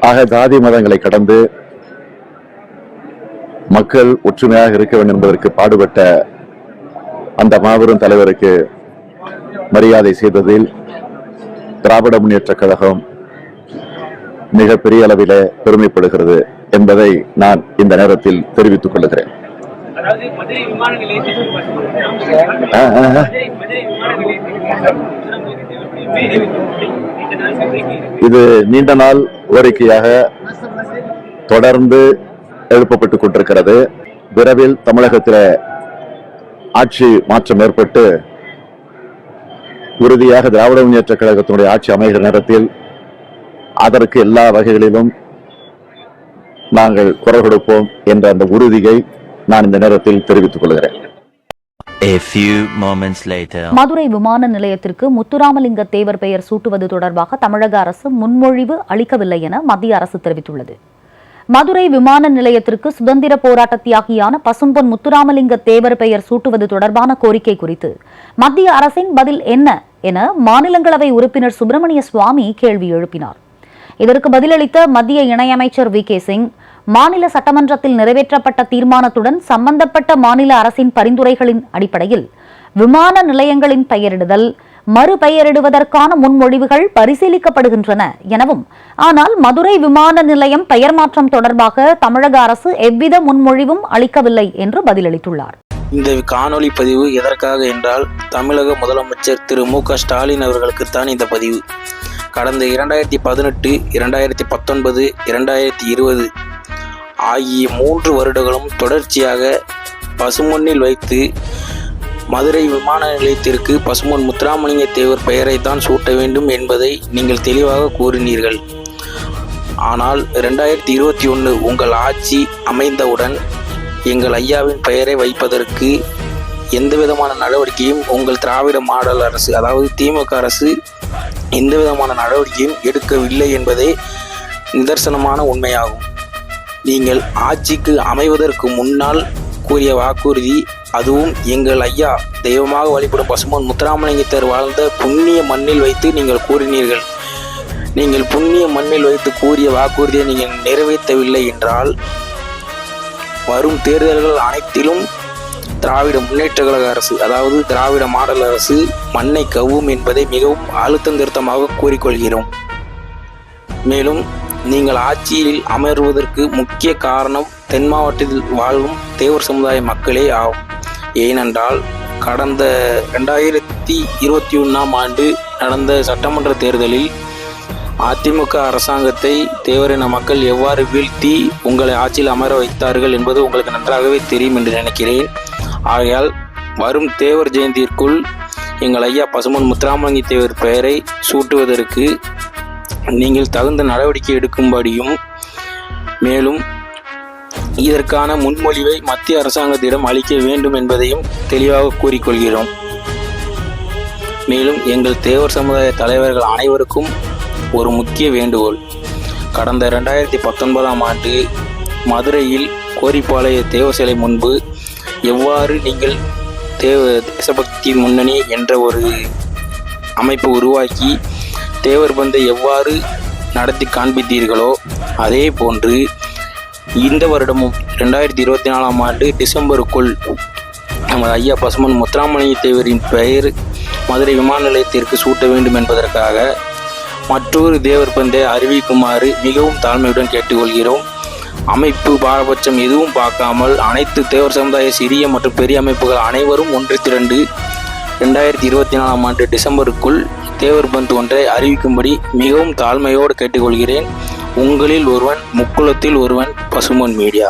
ஆக ஜாதி மதங்களை கடந்து மக்கள் ஒற்றுமையாக இருக்க வேண்டும் என்பதற்கு பாடுபட்ட அந்த மாபெரும் தலைவருக்கு மரியாதை செய்ததில் திராவிட முன்னேற்ற கழகம் மிகப்பெரிய அளவில் பெருமைப்படுகிறது என்பதை நான் இந்த நேரத்தில் தெரிவித்துக் கொள்கிறேன். இது நீண்ட நாள் கோரிக்கையாக தொடர்ந்து எழுப்பப்பட்டுக் கொண்டிருக்கிறது. விரைவில் தமிழகத்தில் ஆட்சி மாற்றம் ஏற்பட்டு உறுதியாக திராவிட முன்னேற்ற கழகத்தினுடைய ஆட்சி அமைகிற நேரத்தில் அதற்கு எல்லா வகைகளிலும் நாங்கள் குரல் கொடுப்போம் என்ற அந்த உறுதியை நான் இந்த நேரத்தில் தெரிவித்துக் கொள்கிறேன். மதுரை விமான நிலையத்திற்கு முத்துராமலிங்க தேவர் பெயர் சூட்டுவது தொடர்பாக தமிழக அரசு முன்மொழிவு அளிக்கவில்லை என மத்திய அரசு தெரிவித்துள்ளது. மதுரை விமான நிலையத்திற்கு சுதந்திர போராட்ட தியாகியான பசும்பொன் முத்துராமலிங்க தேவர் பெயர் சூட்டுவது தொடர்பான கோரிக்கை குறித்து மத்திய அரசின் பதில் என்ன என மாநிலங்களவை உறுப்பினர் சுப்பிரமணிய சுவாமி கேள்வி எழுப்பினார். இதற்கு பதிலளித்த மத்திய இணையமைச்சர் வி. கே. சிங், மாநில சட்டமன்றத்தில் நிறைவேற்றப்பட்ட தீர்மானத்துடன் சம்பந்தப்பட்ட மாநில அரசின் பரிந்துரைகளின் அடிப்படையில் விமான நிலையங்களின் பெயரிடுதல், மறுபெயரிடுவதற்கான முன்மொழிவுகள் பரிசீலிக்கப்படுகின்றன எனவும், ஆனால் மதுரை விமான நிலையம் பெயர் மாற்றம் தொடர்பாக தமிழக அரசு எவ்வித முன்மொழிவும் அளிக்கவில்லை என்று பதிலளித்துள்ளார். இந்த காணொலி பதிவு எதற்காக என்றால், தமிழக முதலமைச்சர் திரு மு க ஸ்டாலின் அவர்களுக்குத்தான் இந்த பதிவு. கடந்த 2018, 2019, 2020 ஆகிய 3 வருடங்களும் தொடர்ச்சியாக பசுமொன்னில் வைத்து மதுரை விமான நிலையத்திற்கு பசும்பொன் முத்துராமலிங்க தேவர் பெயரை தான் சூட்ட வேண்டும் என்பதை நீங்கள் தெளிவாக கூறினீர்கள். ஆனால் 2021 உங்கள் ஆட்சி அமைந்தவுடன் எங்கள் ஐயாவின் பெயரை வைப்பதற்கு எந்தவிதமான நடவடிக்கையும் உங்கள் திராவிட மாடல் அரசு, அதாவது திமுக அரசு எந்தவிதமான நடவடிக்கையும் எடுக்கவில்லை என்பதே நிதர்சனமான உண்மையாகும். நீங்கள் ஆட்சிக்கு அமைவதற்கு முன்னால் கூறிய வாக்குறுதி, அதுவும் எங்கள் ஐயா தெய்வமாக வழிபடும் பசும்பொன் முத்துராமலிங்க தேவர் வாழ்ந்த புண்ணிய மண்ணில் வைத்து நீங்கள் கூறினீர்கள். நீங்கள் புண்ணிய மண்ணில் வைத்து கூறிய வாக்குறுதியை நீங்கள் நிறைவேற்றவில்லை என்றால் வரும் தேர்தல்கள் அனைத்திலும் திராவிட முன்னேற்ற கழக அரசு, அதாவது திராவிட மாடல் அரசு மண்ணை கவ்வும் என்பதை மிகவும் அழுத்தம் திருத்தமாக கூறிக்கொள்கிறோம். மேலும் நீங்கள் ஆட்சியில் அமர்வதற்கு முக்கிய காரணம் தென் மாவட்டத்தில் வாழும் தேவர் சமுதாய மக்களே ஆகும். ஏனென்றால் கடந்த 2021ஆம் ஆண்டு நடந்த சட்டமன்ற தேர்தலில் அதிமுக அரசாங்கத்தை தேவரின மக்கள் எவ்வாறு வீழ்த்தி உங்களை ஆட்சியில் அமர வைத்தார்கள் என்பது உங்களுக்கு நன்றாகவே தெரியும் என்று நினைக்கிறேன். ஆகையால் வரும் தேவர் ஜெயந்திற்குள் எங்கள் ஐயா பசும்பொன் முத்துராமலிங்க தேவர் பெயரை சூட்டுவதற்கு நீங்கள் தகுந்த நடவடிக்கை எடுக்கும்படியும், மேலும் இதற்கான முன்மொழிவை மத்திய அரசாங்கத்திடம் அளிக்க வேண்டும் என்பதையும் தெளிவாக கூறிக்கொள்கிறோம். மேலும் எங்கள் தேவர் சமுதாய தலைவர்கள் அனைவருக்கும் ஒரு முக்கிய வேண்டுகோள். கடந்த 2019ஆம் ஆண்டு மதுரையில் கோரிப்பாளைய தேவர் சிலை முன்பு எவ்வாறு நீங்கள் தேசபக்தி முன்னணி என்ற ஒரு அமைப்பு உருவாக்கி தேவர் பந்தை எவ்வாறு நடத்தி காண்பித்தீர்களோ, அதே போன்று இந்த வருடமும் 2024ஆம் ஆண்டு டிசம்பருக்குள் நமது ஐயா பசும்பொன் முத்துராமலிங்க தேவரின் பெயர் மதுரை விமான நிலையத்திற்கு சூட்ட வேண்டும் என்பதற்காக மற்றொரு தேவர் பந்தை அறிவிக்குமாறு மிகவும் தாழ்மையுடன் கேட்டுக்கொள்கிறோம். அமைப்பு பாரபட்சம் எதுவும் பார்க்காமல் அனைத்து தேவர் சமுதாய சிறிய மற்றும் பெரிய அமைப்புகள் அனைவரும் ஒன்று திரண்டு 2024ஆம் ஆண்டு டிசம்பருக்குள் தேவர் பந்து ஒன்றை அறிவிக்கும்படி மிகவும் தாழ்மையோடு கேட்டுக்கொள்கிறேன். உங்களில் ஒருவன், முக்குளத்தில் ஒருவன், பசும்பொன் மீடியா.